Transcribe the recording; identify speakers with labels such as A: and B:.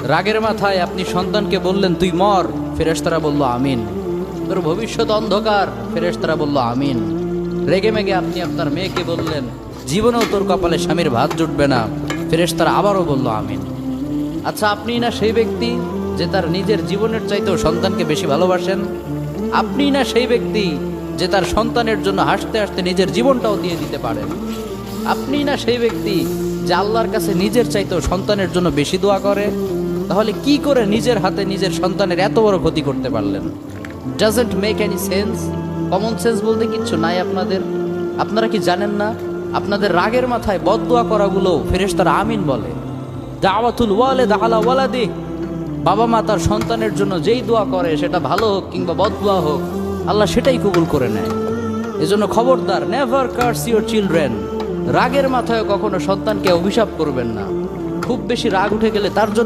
A: রাগের মাথায় আপনি সন্তানকে বললেন তুই মর, ফেরেশতারা বলল আমিন। তোর ভবিষ্যৎ অন্ধকার, ফেরেশতারা বলল আমিন। রেগে মেগে আপনি আপনার মেয়েকে বললেন জীবনেও তোর কপালে স্বামীর ভাত জুটবে না, ফেরেশতারা আবারও বলল আমিন। আচ্ছা, আপনি না সেই ব্যক্তি যে তার নিজের জীবনের চাইতেও সন্তানকে বেশি ভালোবাসেন? আপনি না সেই ব্যক্তি যে তার সন্তানের জন্য হাসতে হাসতে নিজের জীবনটাও দিয়ে দিতে পারেন? আপনি না সেই ব্যক্তি যে আল্লাহর কাছে নিজের চাইতেও সন্তানের জন্য বেশি দোয়া করে? তাহলে কি করে নিজের হাতে নিজের সন্তানের এত বড় ক্ষতি করতে পারলেন? Doesn't make any sense. Common sense বলতে কিচ্ছু নাই আপনাদের। আপনারা কি জানেন না আপনাদের রাগের মাথায় বদদোয়া করাগুলো ফেরেশতারা আমিন বলে? দাওয়াতুল ওয়ালিদ আলা ওয়ালাদি, বাবা মা তার সন্তানের জন্য যেই দোয়া করে সেটা ভালো হোক কিংবা বদদোয়া হোক, আল্লাহ সেটাই কবুল করে নেয়। এজন্য খবরদার, নেভার কার্স ইউর চিলড্রেন। রাগের মাথায় কখনো সন্তানকে অভিশাপ করবেন না। খুব বেশি রাগ উঠে গেলে তার জন্য